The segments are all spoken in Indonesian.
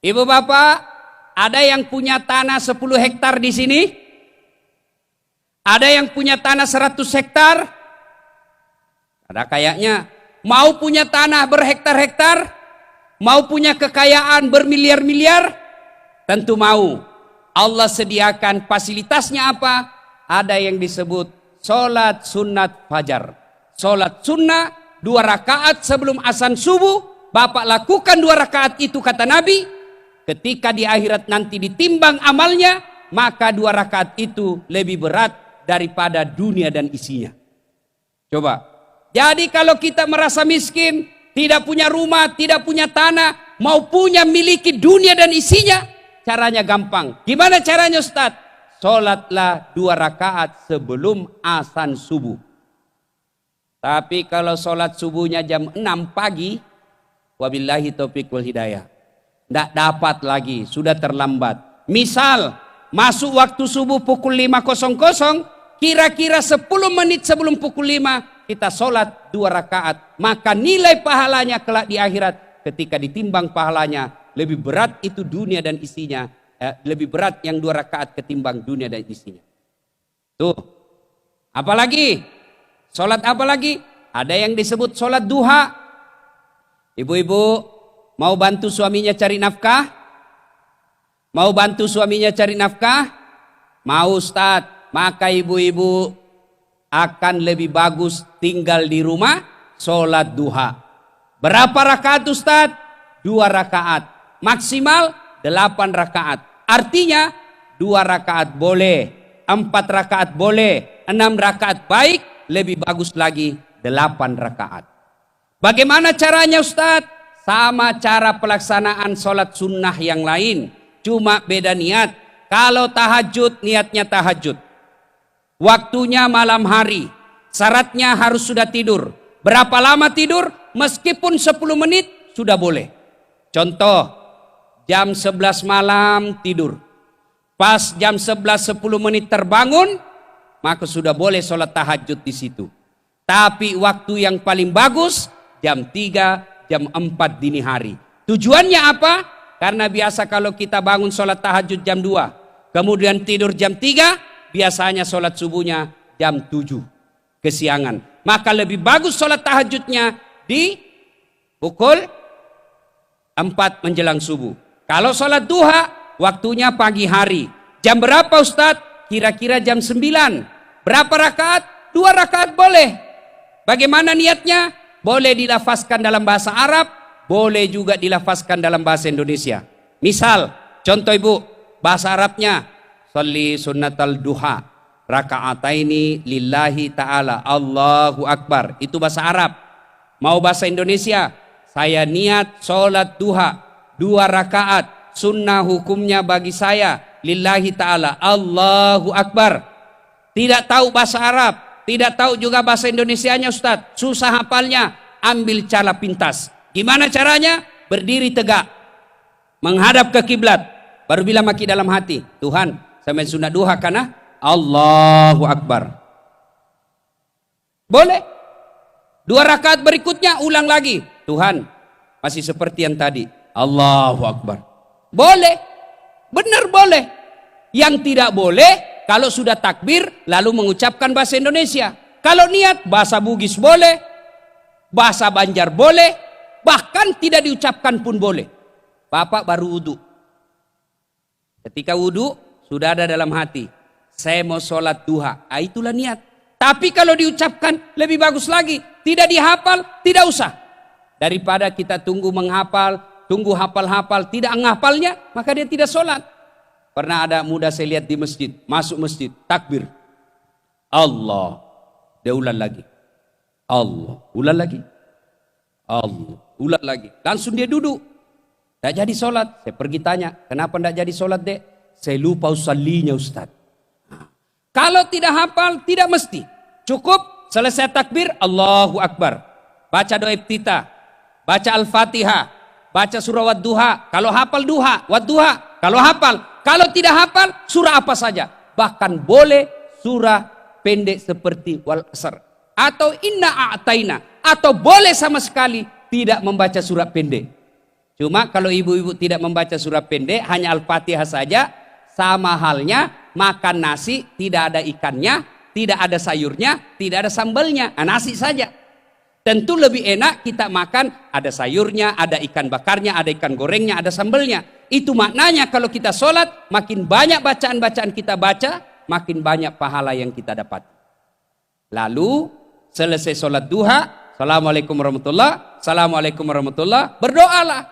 Ibu bapak, ada yang punya tanah 10 hektar di sini? Ada yang punya tanah 100 hektar? Ada kayaknya. Mau punya tanah berhektar-hektar? Mau punya kekayaan bermiliar-miliar? Tentu mau. Allah sediakan fasilitasnya apa? Ada yang disebut sholat sunat fajar. Sholat sunnah 2 rakaat sebelum azan subuh. Bapak lakukan 2 rakaat itu kata Nabi. Ketika di akhirat nanti ditimbang amalnya, maka 2 rakaat itu lebih berat daripada dunia dan isinya. Coba. Jadi kalau kita merasa miskin, tidak punya rumah, tidak punya tanah, mau punya miliki dunia dan isinya, caranya gampang. Gimana caranya Ustaz? Sholatlah 2 rakaat sebelum azan subuh. Tapi kalau sholat subuhnya jam 6 pagi, wabillahi taufiq wal hidayah, tidak dapat lagi, sudah terlambat. Misal, masuk waktu subuh pukul 5.00, kira-kira 10 menit sebelum pukul 5, kita sholat 2 rakaat, maka nilai pahalanya kelak di akhirat ketika ditimbang pahalanya lebih berat itu dunia dan isinya, lebih berat yang 2 rakaat ketimbang dunia dan isinya. Tuh, apalagi sholat apa lagi? Ada yang disebut sholat duha. Ibu-ibu mau bantu suaminya cari nafkah? Mau bantu suaminya cari nafkah? Mau Ustaz? Maka ibu-ibu akan lebih bagus tinggal di rumah sholat duha. Berapa rakaat Ustaz? 2 rakaat. Maksimal 8 rakaat. Artinya 2 rakaat boleh, 4 rakaat boleh, 6 rakaat baik, lebih bagus lagi 8 rakaat. Bagaimana caranya Ustaz? Sama cara pelaksanaan sholat sunnah yang lain. Cuma beda niat. Kalau tahajud, niatnya tahajud. Waktunya malam hari, syaratnya harus sudah tidur. Berapa lama tidur? Meskipun 10 menit sudah boleh. Contoh, jam 11 malam tidur. Pas jam 11 10 menit terbangun, maka sudah boleh sholat tahajud di situ. Tapi waktu yang paling bagus jam 3, jam 4 dini hari. Tujuannya apa? Karena biasa kalau kita bangun sholat tahajud jam 2, kemudian tidur jam 3, biasanya sholat subuhnya jam 7 kesiangan. Maka lebih bagus sholat tahajudnya di pukul 4 menjelang subuh. Kalau sholat duha, waktunya pagi hari. Jam berapa Ustadz? Kira-kira jam 9. Berapa rakaat? 2 rakaat boleh. Bagaimana niatnya? Boleh dilafazkan dalam bahasa Arab, boleh juga dilafazkan dalam bahasa Indonesia. Misal, contoh ibu, bahasa Arabnya, Sholli sunnatal duha raka'ataini lillahi ta'ala Allahu Akbar. Itu bahasa Arab. Mau bahasa Indonesia, saya niat sholat duha 2 rakaat, sunnah hukumnya bagi saya lillahi ta'ala Allahu Akbar. Tidak tahu bahasa Arab, tidak tahu juga bahasa Indonesianya Ustadz, susah hafalnya, ambil cara pintas. Gimana caranya? Berdiri tegak, menghadap ke kiblat, baru bilang maki dalam hati, Tuhan, sampai sunat duha karena Allahu Akbar. Boleh. 2 rakaat berikutnya ulang lagi. Tuhan, masih seperti yang tadi. Allahu Akbar. Boleh. Benar boleh. Yang tidak boleh kalau sudah takbir lalu mengucapkan bahasa Indonesia. Kalau niat bahasa Bugis boleh, bahasa Banjar boleh, bahkan tidak diucapkan pun boleh. Bapak baru wudhu. Ketika wudhu sudah ada dalam hati, saya mau sholat duha. Itulah niat. Tapi kalau diucapkan lebih bagus lagi. Tidak dihafal, tidak usah. Daripada kita tunggu menghafal, tunggu hafal-hafal, tidak menghafalnya, maka dia tidak sholat. Pernah ada muda saya lihat di masjid, masuk masjid, takbir. Allah. Dia ulang lagi. Allah. Ulang lagi. Allah. Ulang lagi. Langsung dia duduk. Tak jadi sholat. Saya pergi tanya, kenapa tidak jadi sholat dek? Saya lupa usallinya Ustaz. Kalau tidak hafal, tidak mesti. Cukup selesai takbir, Allahu Akbar. Baca doa iftitah, baca Al-Fatihah, baca surah Wad-Duha. Kalau hafal duha, Wad-Duha. Kalau hafal, kalau tidak hafal, surah apa saja. Bahkan boleh surah pendek seperti Wal-Asr. Atau Inna A'taina. Atau boleh sama sekali tidak membaca surah pendek. Cuma kalau ibu-ibu tidak membaca surah pendek, hanya Al-Fatihah saja, sama halnya makan nasi, tidak ada ikannya, tidak ada sayurnya, tidak ada sambalnya, nasi saja. Tentu lebih enak kita makan ada sayurnya, ada ikan bakarnya, ada ikan gorengnya, ada sambalnya. Itu maknanya kalau kita sholat, makin banyak bacaan-bacaan kita baca, makin banyak pahala yang kita dapat. Lalu selesai sholat duha, Assalamualaikum warahmatullah, Assalamualaikum warahmatullah, berdoalah.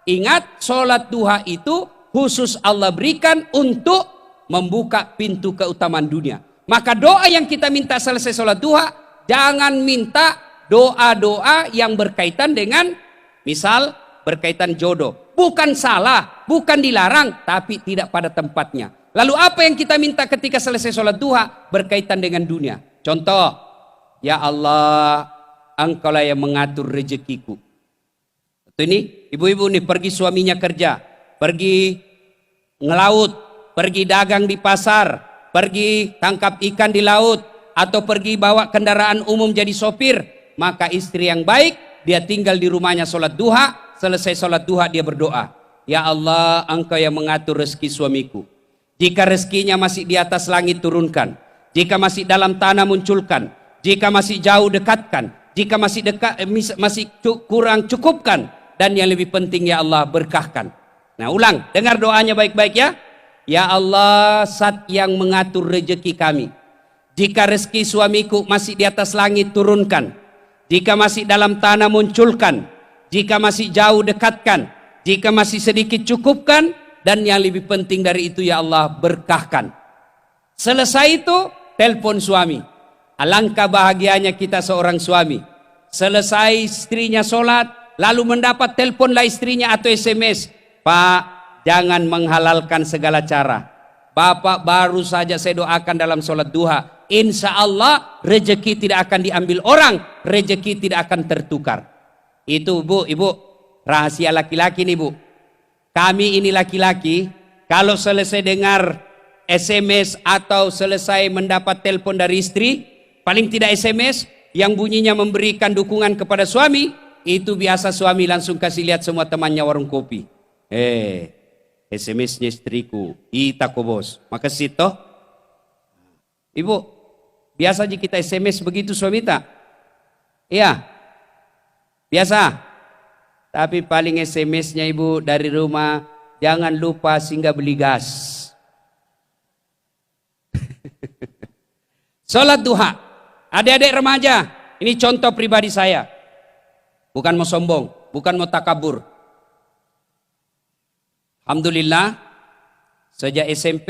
Ingat, sholat duha itu khusus Allah berikan untuk membuka pintu keutamaan dunia. Maka doa yang kita minta selesai sholat duha, jangan minta doa-doa yang berkaitan dengan, misal berkaitan jodoh. Bukan salah, bukan dilarang, tapi tidak pada tempatnya. Lalu apa yang kita minta ketika selesai sholat duha? Berkaitan dengan dunia. Contoh, ya Allah, Engkaulah yang mengatur rezekiku. Ini ibu-ibu nih pergi suaminya kerja, pergi ngelaut, pergi dagang di pasar, pergi tangkap ikan di laut, atau pergi bawa kendaraan umum jadi sopir. Maka istri yang baik, dia tinggal di rumahnya sholat duha, selesai sholat duha dia berdoa, ya Allah, Engkau yang mengatur rezeki suamiku. Jika rezekinya masih di atas langit turunkan, jika masih dalam tanah munculkan, jika masih jauh dekatkan, jika masih dekat masih kurang cukupkan, dan yang lebih penting ya Allah berkahkan. Nah ulang, dengar doanya baik-baik ya. Ya Allah, Zat yang mengatur rezeki kami. Jika rezeki suamiku masih di atas langit turunkan, jika masih dalam tanah munculkan, jika masih jauh dekatkan, jika masih sedikit cukupkan, dan yang lebih penting dari itu ya Allah berkahkan. Selesai itu telepon suami. Alangkah bahagianya kita seorang suami. Selesai istrinya sholat, lalu mendapat teleponlah istrinya atau SMS. Pak, jangan menghalalkan segala cara. Bapak baru saja saya doakan dalam sholat duha. Insya Allah rezeki tidak akan diambil orang, rezeki tidak akan tertukar. Itu bu, ibu, rahasia laki-laki nih bu. Kami ini laki-laki, kalau selesai dengar SMS atau selesai mendapat telepon dari istri, paling tidak SMS yang bunyinya memberikan dukungan kepada suami, itu biasa suami langsung kasih lihat semua temannya warung kopi. SMS-nya istriku, itako bos, makasih toh. Ibu, biasa aja kita SMS begitu suami tak? Iya, biasa. Tapi paling SMS-nya ibu dari rumah, jangan lupa singgah beli gas. Sholat duha, adik-adik remaja, ini contoh pribadi saya. Bukan mau sombong, bukan mau takabur. Alhamdulillah, sejak SMP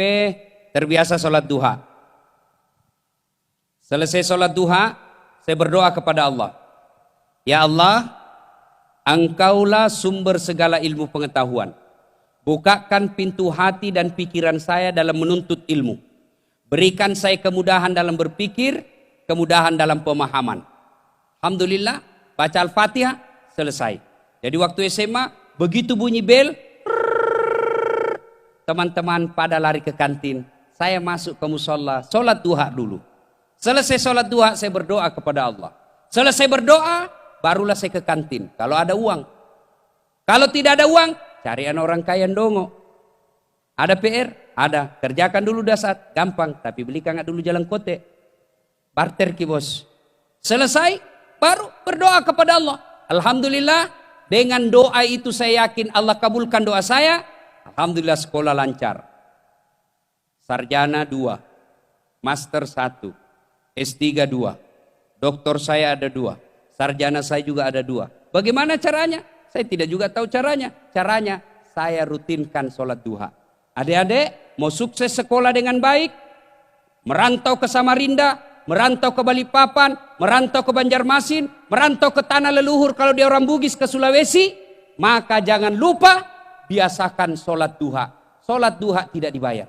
terbiasa sholat duha. Selesai sholat duha, saya berdoa kepada Allah. Ya Allah, Engkaulah sumber segala ilmu pengetahuan. Bukakan pintu hati dan pikiran saya dalam menuntut ilmu. Berikan saya kemudahan dalam berpikir, kemudahan dalam pemahaman. Alhamdulillah, baca Al-Fatihah, selesai. Jadi waktu SMA, begitu bunyi bel, teman-teman pada lari ke kantin. Saya masuk ke musola, sholat duha dulu. Selesai sholat duha, saya berdoa kepada Allah. Selesai berdoa, barulah saya ke kantin. Kalau ada uang. Kalau tidak ada uang, carian orang kaya dongo. Ada PR? Ada. Kerjakan dulu dasar, gampang. Tapi belikan dulu jalan kote. Barter ki bos. Selesai, baru berdoa kepada Allah. Alhamdulillah, dengan doa itu saya yakin Allah kabulkan doa saya. Alhamdulillah sekolah lancar. Sarjana 2, Master 1, S3 2, doktor saya ada 2, sarjana saya juga ada 2. Bagaimana caranya? Saya tidak juga tahu caranya. Caranya saya rutinkan sholat duha. Adik-adik mau sukses sekolah dengan baik, merantau ke Samarinda, merantau ke Balikpapan, merantau ke Banjarmasin, merantau ke tanah leluhur kalau dia orang Bugis ke Sulawesi, maka jangan lupa biasakan sholat duha. Sholat duha tidak dibayar.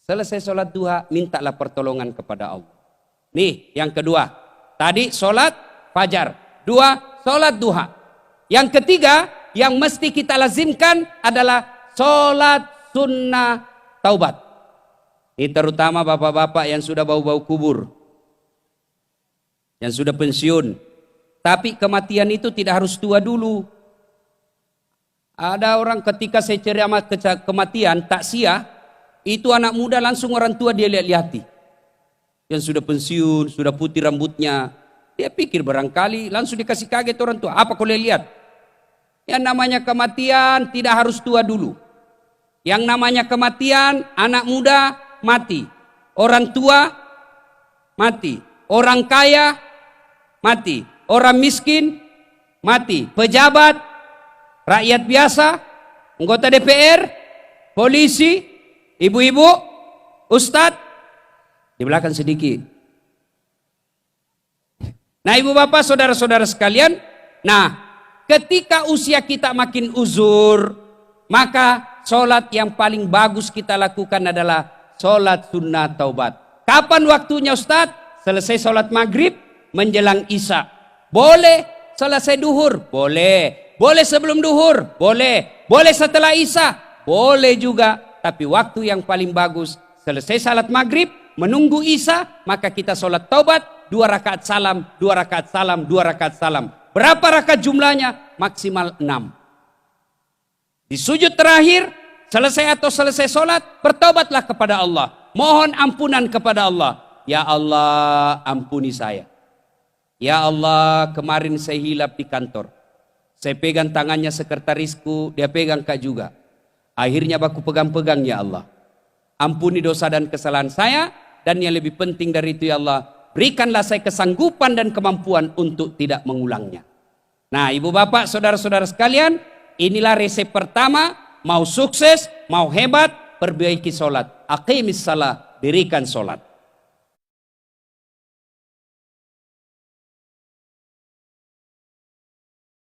Selesai sholat duha, mintalah pertolongan kepada Allah. Nih yang kedua, tadi sholat fajar, 2 sholat duha. Yang ketiga yang mesti kita lazimkan adalah sholat sunnah taubat. Ini terutama bapak-bapak yang sudah bau-bau kubur, yang sudah pensiun. Tapi kematian itu tidak harus tua dulu. Ada orang ketika saya ceramah kematian, takziah, itu anak muda langsung orang tua dia lihat-lihati. Yang sudah pensiun, sudah putih rambutnya. Dia pikir barangkali langsung dikasih kaget orang tua. Apa kau lihat? Yang namanya kematian tidak harus tua dulu. Yang namanya kematian, anak muda mati. Orang tua mati. Orang kaya mati. Orang miskin mati. Pejabat, rakyat biasa, anggota DPR, polisi, ibu-ibu, ustadz, di belakang sedikit. Nah ibu bapak saudara-saudara sekalian, nah ketika usia kita makin uzur, maka sholat yang paling bagus kita lakukan adalah sholat sunnah taubat. Kapan waktunya ustadz? Selesai sholat maghrib menjelang isya. Boleh selesai duhur? Boleh. Boleh sebelum duhur? Boleh. Boleh setelah isya? Boleh juga. Tapi waktu yang paling bagus, selesai salat maghrib, menunggu isya, maka kita sholat taubat, 2 rakaat salam, 2 rakaat salam, 2 rakaat salam. Berapa rakaat jumlahnya? Maksimal 6. Di sujud terakhir, selesai atau selesai sholat, bertaubatlah kepada Allah. Mohon ampunan kepada Allah. Ya Allah, ampuni saya. Ya Allah, kemarin saya hilap di kantor. Saya pegang tangannya sekretarisku, dia pegang kak juga. Akhirnya baku pegang-pegang, ya Allah. Ampuni dosa dan kesalahan saya, dan yang lebih penting dari itu ya Allah, berikanlah saya kesanggupan dan kemampuan untuk tidak mengulangnya. Nah ibu bapak, saudara-saudara sekalian, inilah resep pertama, mau sukses, mau hebat, perbaiki sholat. Aqimis salah, dirikan sholat.